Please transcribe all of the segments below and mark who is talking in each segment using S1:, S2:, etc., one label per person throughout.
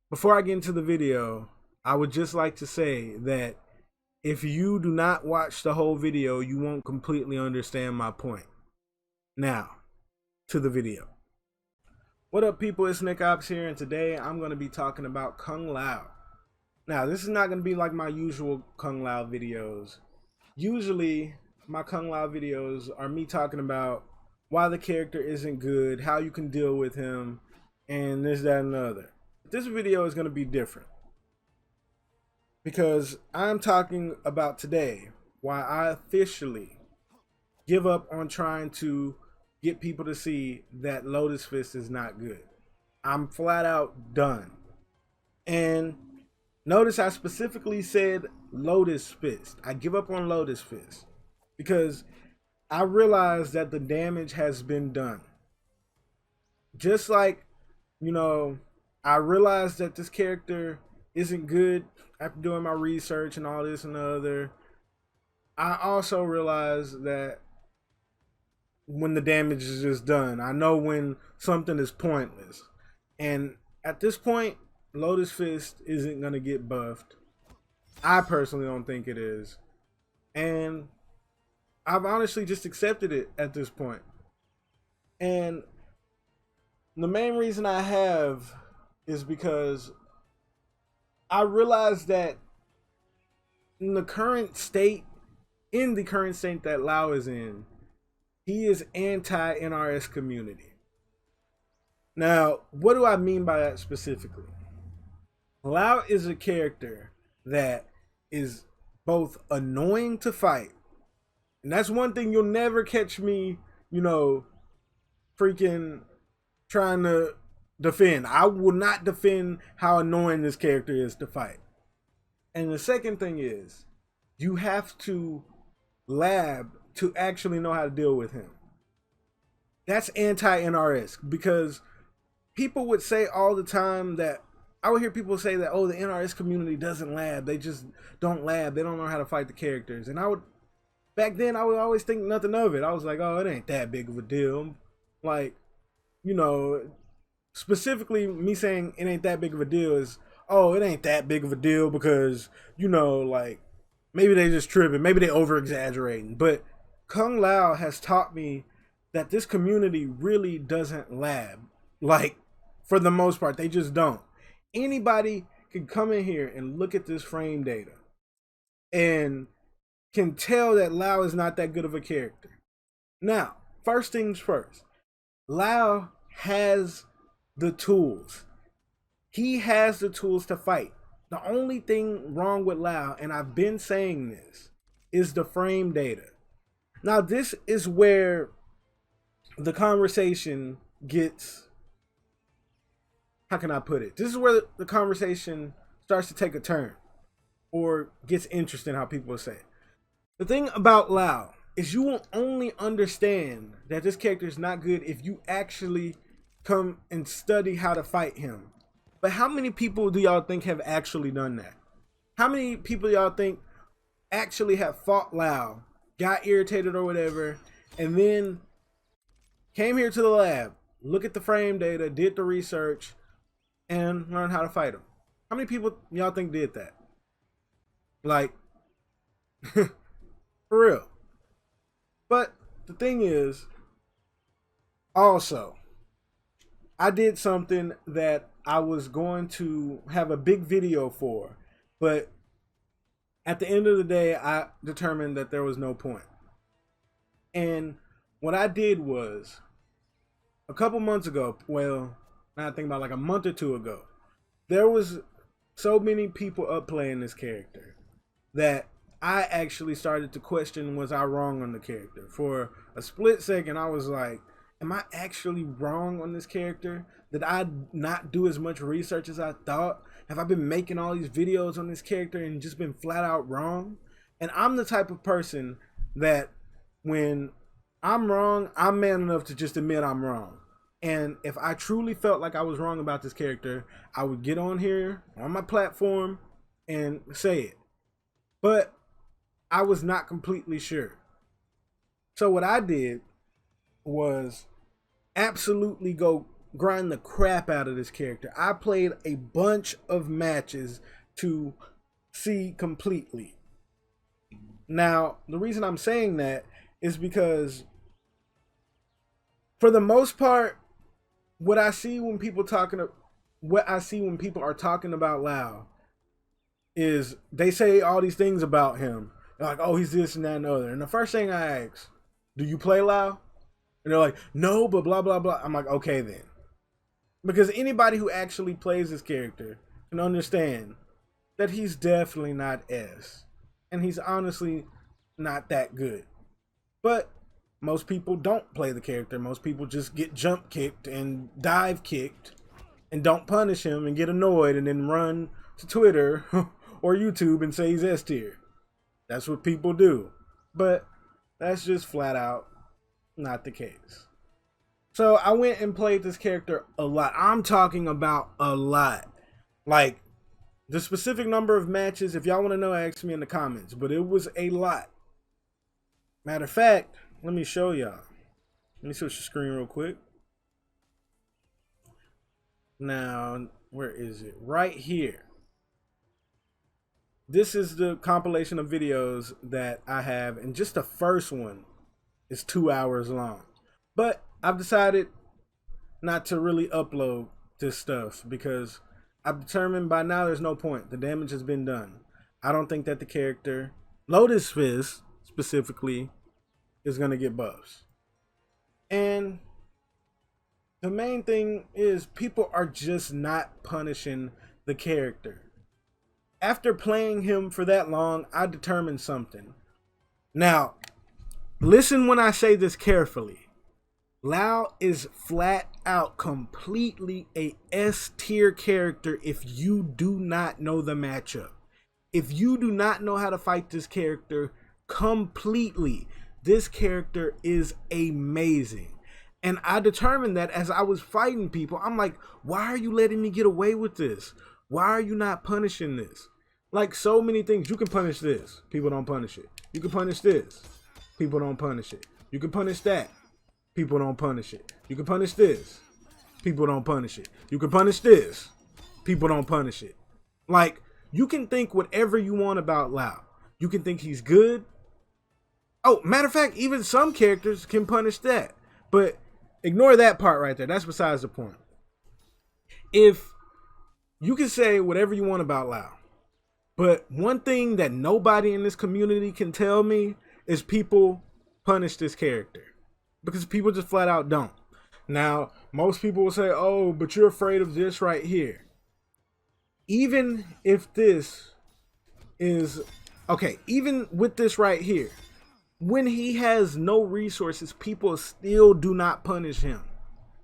S1: Before I get into the video, I would just like to say that if you do not watch the whole video, you won't completely understand my point. Now, to the video. What up, people? It's Nickopz here, and today I'm going to be talking about Kung Lao. Now, this is not going to be like my usual Kung Lao videos. Usually, my Kung Lao videos are me talking about why the character isn't good, how you can deal with him, and this, that, and the other. This video is going to be different because I'm talking about today why I officially give up on trying to get people to see that Lotus Fist is not good. I'm flat out done. And notice I specifically said Lotus Fist. I give up on Lotus Fist because I realize that the damage has been done. Just like, I realized that this character isn't good after doing my research and all this and the other. I also realized that when the damage is just done, I know when something is pointless. And at this point, Lotus Fist isn't going to get buffed. I personally don't think it is. And I've honestly just accepted it at this point. And the main reason I have is because I realized that in the current state that Lao is in, he is anti-NRS community. Now, what do I mean by that specifically? Lao is a character that is both annoying to fight, and that's one thing you'll never catch me, freaking trying to defend. I will not defend how annoying this character is to fight. And the second thing is, you have to lab to actually know how to deal with him. That's anti-NRS, because people would say all the time that, I would hear people say that, oh, the NRS community doesn't lab. They just don't lab. They don't know how to fight the characters. And back then, I would always think nothing of it. I was like, oh, it ain't that big of a deal. Like, specifically me saying it ain't that big of a deal is, oh, it ain't that big of a deal because, like, maybe they just tripping, maybe they over exaggerating. But Kung Lao has taught me that this community really doesn't lab. Like, for the most part, they just don't. Anybody can come in here and look at this frame data and can tell that Lao is not that good of a character. Now, first things first, Lao has the tools. He has the tools to fight. The only thing wrong with Lao, and I've been saying this, is the frame data. Now, this is where the conversation gets, how can I put it? This is where the conversation starts to take a turn, or gets interesting, how people say it. The thing about Lao is you will only understand that this character is not good if you actually come and study how to fight him. But how many people do y'all think have actually done that? How many people y'all think actually have fought Lao, got irritated or whatever, and then came here to the lab, look at the frame data, did the research, and learned how to fight him? How many people y'all think did that? Like, for real. But the thing is, also, I did something that I was going to have a big video for, but at the end of the day, I determined that there was no point. And what I did was, a couple months ago, well, now I think about like a month or two ago, there was so many people up playing this character that I actually started to question, was I wrong on the character? For a split second, I was like, am I actually wrong on this character? Did I not do as much research as I thought? Have I been making all these videos on this character and just been flat out wrong? And I'm the type of person that when I'm wrong, I'm man enough to just admit I'm wrong. And if I truly felt like I was wrong about this character, I would get on here on my platform and say it. But I was not completely sure. So what I did was absolutely go grind the crap out of this character. I played a bunch of matches to see completely. Now, the reason I'm saying that is because for the most part, what I see when people are talking about Lao is they say all these things about him. They're like, oh, he's this and that and the other. And the first thing I ask, do you play Lao? And they're like, no, but blah, blah, blah. I'm like, okay then. Because anybody who actually plays this character can understand that he's definitely not S. And he's honestly not that good. But most people don't play the character. Most people just get jump kicked and dive kicked and don't punish him and get annoyed and then run to Twitter or YouTube and say he's S tier. That's what people do. But that's just flat out not the case. So I went and played this character a lot. I'm talking about a lot. Like, the specific number of matches, if y'all want to know, ask me in the comments. But it was a lot. Matter of fact, let me show y'all. Let me switch the screen real quick. Now, where is it? Right here. This is the compilation of videos that I have. And just the first one is 2 hours long. But I've decided not to really upload this stuff because I've determined by now there's no point. The damage has been done. I don't think that the character, Lotus Fizz specifically, is going to get buffs. And the main thing is people are just not punishing the character. After playing him for that long, I determined something. Now, listen when I say this carefully. Lao is flat out completely a S tier character if you do not know the matchup. If you do not know how to fight this character completely, this character is amazing. And I determined that as I was fighting people, I'm like, why are you letting me get away with this? Why are you not punishing this? Like so many things. You can punish this. People don't punish it. You can punish this. People don't punish it. You can punish that. People don't punish it. You can punish this. People don't punish it. You can punish this. People don't punish it. Like, you can think whatever you want about Lao. You can think he's good. Oh, matter of fact, even some characters can punish that. But ignore that part right there. That's besides the point. If you can say whatever you want about Lao, but one thing that nobody in this community can tell me is people punish this character. Because people just flat out don't. Now, most people will say, oh, but you're afraid of this right here. Even if this is, okay, even with this right here, when he has no resources, people still do not punish him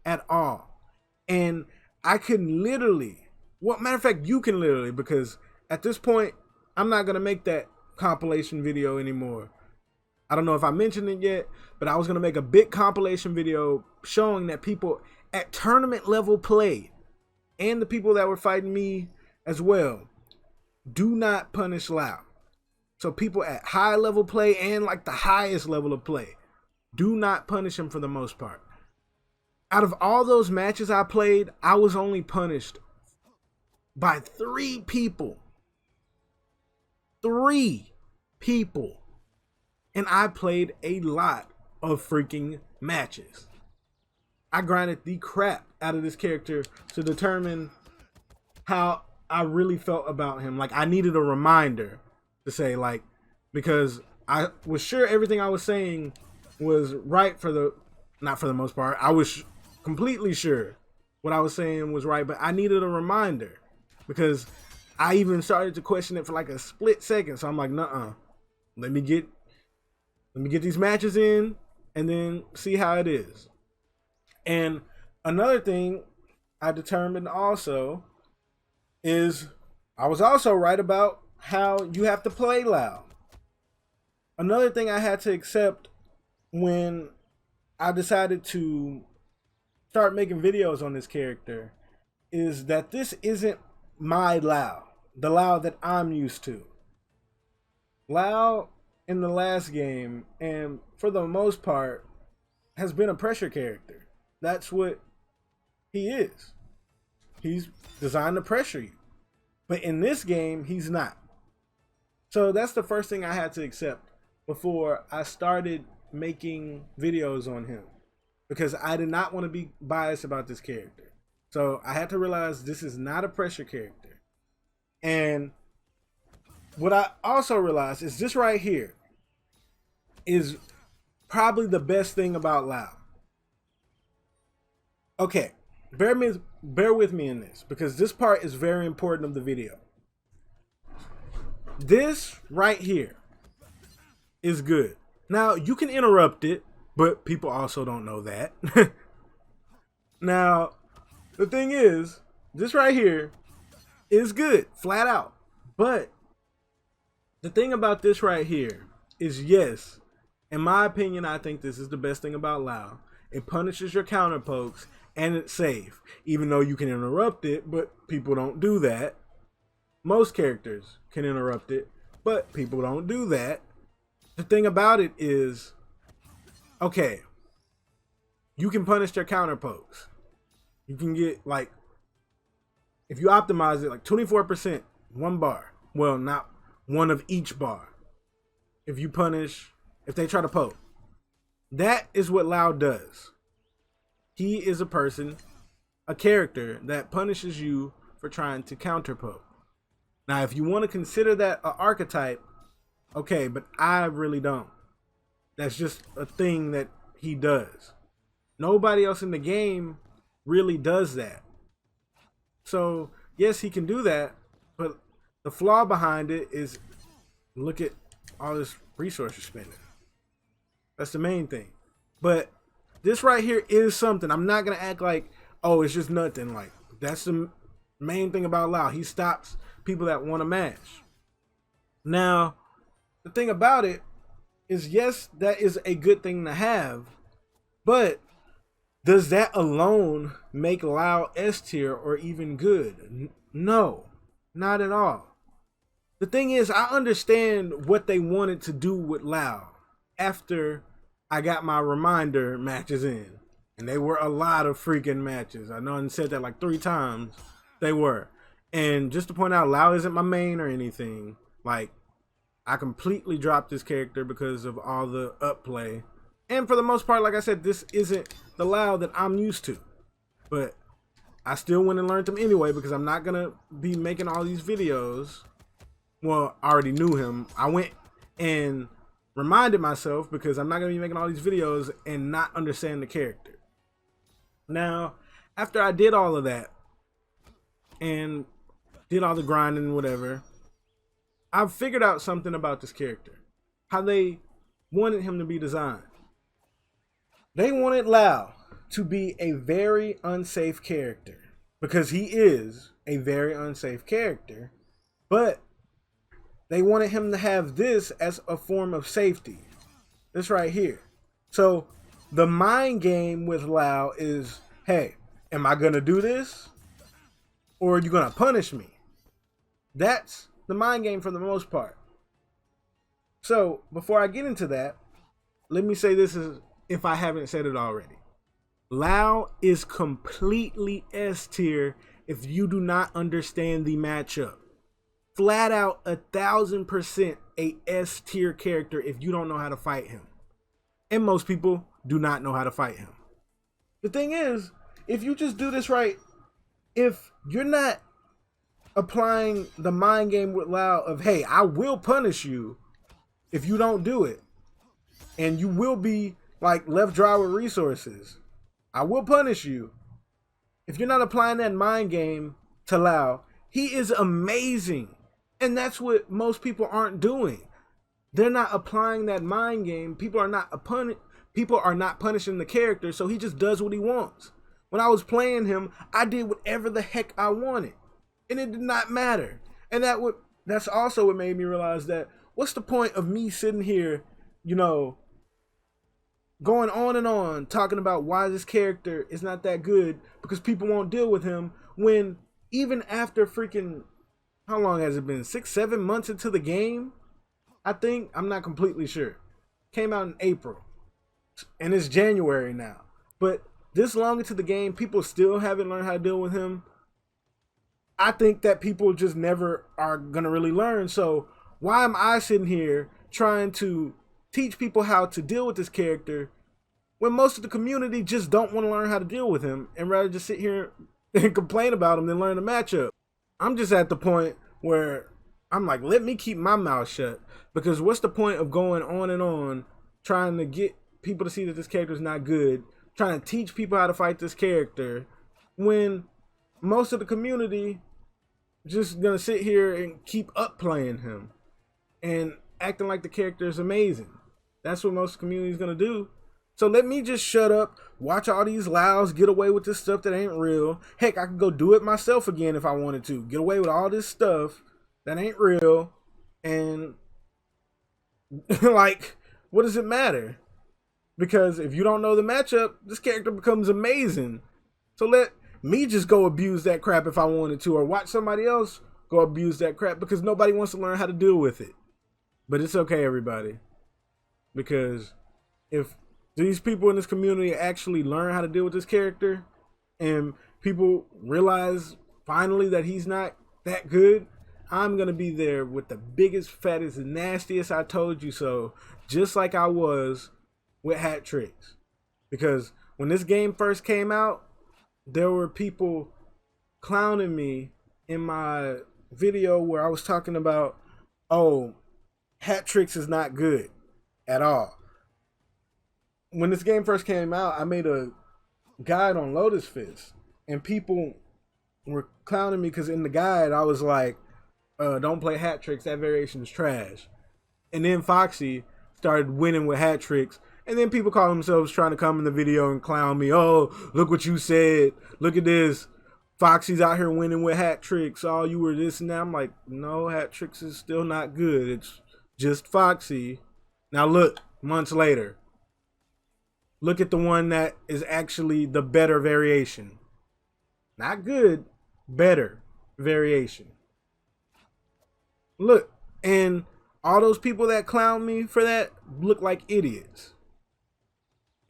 S1: at all. And I can literally, well, matter of fact, you can literally, because at this point, I'm not going to make that compilation video anymore. I don't know if I mentioned it yet, but I was going to make a big compilation video showing that people at tournament level play and the people that were fighting me as well do not punish Lao. So people at high level play and like the highest level of play do not punish him for the most part. Out of all those matches I played, I was only punished by 3 people. 3 people. And I played a lot of freaking matches. I grinded the crap out of this character to determine how I really felt about him. Like, I needed a reminder to say, like, because I was sure everything I was saying was right for the, not for the most part. I was completely sure what I was saying was right, but I needed a reminder because I even started to question it for like a split second. So I'm like, nuh-uh, let me get these matches in and then see how it is. And another thing I determined also is I was also right about how you have to play Lao. Another thing I had to accept when I decided to start making videos on this character is that this isn't my Lao, the Lao that I'm used to. Lao in the last game, and for the most part, has been a pressure character. That's what He is. He's designed to pressure you. But in this game, he's not. So that's the first thing I had to accept before I started making videos on him, because I did not want to be biased about this character. So I had to realize this is not a pressure character. And what I also realized is this right here is probably the best thing about Lao. Okay, bear with me in this, because this part is very important of the video. This right here is good. Now, you can interrupt it, but people also don't know that. Now, the thing is, this right here is good, flat out. But the thing about this right here is, yes, in my opinion, I think this is the best thing about Lao. It punishes your counter pokes, and it's safe. Even though you can interrupt it, but people don't do that. Most characters can interrupt it, but people don't do that. The thing about it is, okay, you can punish their counter pokes. You can get, like, if you optimize it, like 24%, one bar. Well, not one of each bar. If you punish, if they try to poke. That is what Lao does. He is a person, a character that punishes you for trying to counter poke. Now, if you want to consider that an archetype, okay, but I really don't. That's just a thing that he does. Nobody else in the game really does that. So, yes, he can do that, but the flaw behind it is, look at all this resource you're spending. That's the main thing. But this right here is something. I'm not going to act like, oh, it's just nothing. Like, that's the main thing about Lao. He stops people that want to match. Now, the thing about it is, yes, that is a good thing to have, but does that alone make Lao S tier or even good? No, not at all. The thing is, I understand what they wanted to do with Lao after I got my reminder matches in. And they were a lot of freaking matches. I know I said that like 3 times. They were. And just to point out, Lao isn't my main or anything. Like, I completely dropped this character because of all the upplay. And for the most part, like I said, this isn't the Lao that I'm used to. But I still went and learned him anyway, because I'm not going to be making all these videos. Well, I already knew him. I went and reminded myself, because I'm not going to be making all these videos and not understand the character. Now, after I did all of that and did all the grinding and whatever, I've figured out something about this character. How they wanted him to be designed. They wanted Lao to be a very unsafe character, because he is a very unsafe character, but they wanted him to have this as a form of safety. This right here. So the mind game with Lao is, hey, am I going to do this? Or are you going to punish me? That's the mind game for the most part. So before I get into that, let me say this, is if I haven't said it already. Lao is completely S tier if you do not understand the matchup. Flat out 1000% a S tier character if you don't know how to fight him. And most people do not know how to fight him. The thing is, if you just do this right, if you're not applying the mind game with Lao of, hey, I will punish you if you don't do it, and you will be like left dry with resources, I will punish you. If you're not applying that mind game to Lao, he is amazing. And that's what most people aren't doing. They're not applying that mind game. People are not punishing the character, so he just does what he wants. When I was playing him, I did whatever the heck I wanted, and it did not matter. And that's also what made me realize that, what's the point of me sitting here, you know, going on and on talking about why this character is not that good because people won't deal with him, when even after freaking, how long has it been? 6-7 months into the game, I think. I'm not completely sure. Came out in April, and it's January now. But this long into the game, people still haven't learned how to deal with him. I think that people just never are gonna really learn. So why am I sitting here trying to teach people how to deal with this character when most of the community just don't want to learn how to deal with him and rather just sit here and complain about him than learn the matchup? I'm just at the point where I'm like, let me keep my mouth shut, because what's the point of going on and on trying to get people to see that this character is not good, trying to teach people how to fight this character, when most of the community just gonna sit here and keep up playing him and acting like the character is amazing. That's what most community is gonna do. So let me just shut up, watch all these Laos get away with this stuff that ain't real. Heck, I could go do it myself again if I wanted to. Get away with all this stuff that ain't real. And like, what does it matter? Because if you don't know the matchup, this character becomes amazing. So let me just go abuse that crap if I wanted to, or watch somebody else go abuse that crap, because nobody wants to learn how to deal with it. But it's okay, everybody. Because if these people in this community actually learn how to deal with this character, and people realize finally that he's not that good, I'm going to be there with the biggest, fattest, nastiest I told you so, just like I was with hat tricks. Because when this game first came out, there were people clowning me in my video where I was talking about, oh, hat tricks is not good at all. When this game first came out, I made a guide on Lotus Fist, and people were clowning me because in the guide I was like, don't play hat tricks, that variation is trash. And then Foxy started winning with hat tricks, and then people call themselves trying to come in the video and clown me. Oh, look what you said, look at this, Foxy's out here winning with hat tricks, oh, you were this and that. I'm like, no, hat tricks is still not good, it's just Foxy. Now look, months later, look at the one that is actually the better variation. Not good, better variation. Look, and all those people that clowned me for that look like idiots.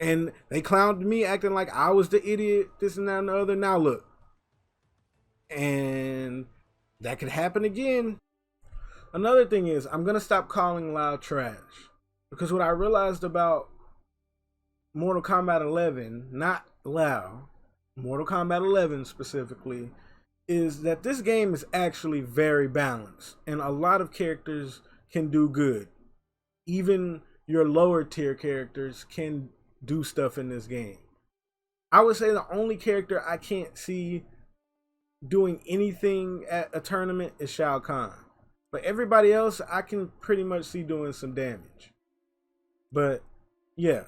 S1: And they clowned me acting like I was the idiot, this and that and the other. Now look. And that could happen again. Another thing is, I'm going to stop calling Lao trash. Because what I realized about Mortal Kombat 11, not Lao, Mortal Kombat 11 specifically, is that this game is actually very balanced. And a lot of characters can do good. Even your lower tier characters can do stuff in this game. I would say the only character I can't see doing anything at a tournament is Shao Kahn. But everybody else I can pretty much see doing some damage. But yeah.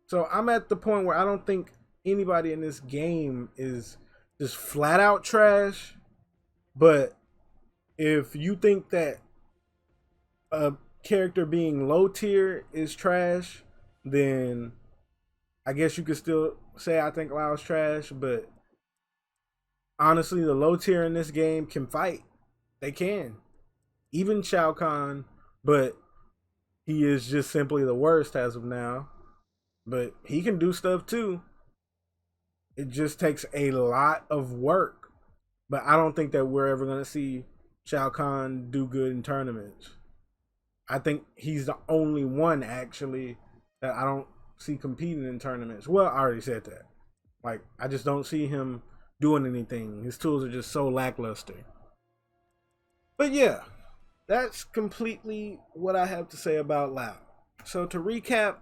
S1: So I'm at the point where I don't think anybody in this game is just flat out trash. But if you think that a character being low tier is trash, then I guess you could still say I think Lao's trash. But honestly, the low tier in this game can fight. They can. Even Shao Kahn, but he is just simply the worst as of now. But he can do stuff too. It just takes a lot of work. But I don't think that we're ever going to see Shao Kahn do good in tournaments. I think he's the only one, actually, that I don't see competing in tournaments. Well, I already said that. Like, I just don't see him doing anything. His tools are just so lackluster. But yeah, that's completely what I have to say about Lao. So to recap,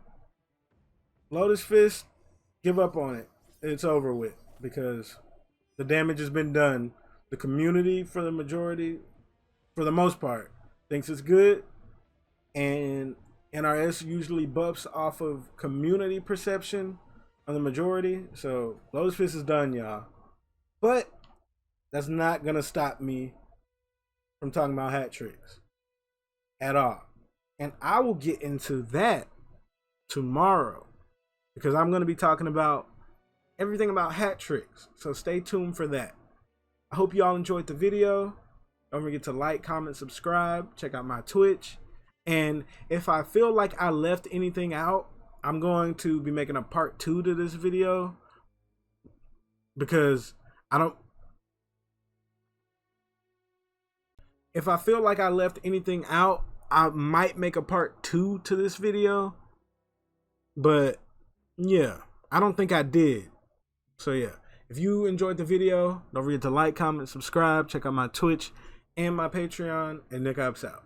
S1: Lotus Fist, give up on it. It's over with because the damage has been done. The community, for the majority, for the most part, thinks it's good. And NRS usually buffs off of community perception on the majority. So Lotus Fist is done, y'all. But that's not going to stop me from talking about hat tricks at all. And I will get into that tomorrow because I'm going to be talking about everything about hat tricks. So stay tuned for that. I hope you all enjoyed the video. Don't forget to like, comment, subscribe. Check out my Twitch. And if I feel like I left anything out, I'm going to be making a part 2 to this video because I don't. If I feel like I left anything out, I might make a part 2 to this video. But yeah, I don't think I did. So yeah, if you enjoyed the video, don't forget to like, comment, subscribe, check out my Twitch and my Patreon, and Nickopz out.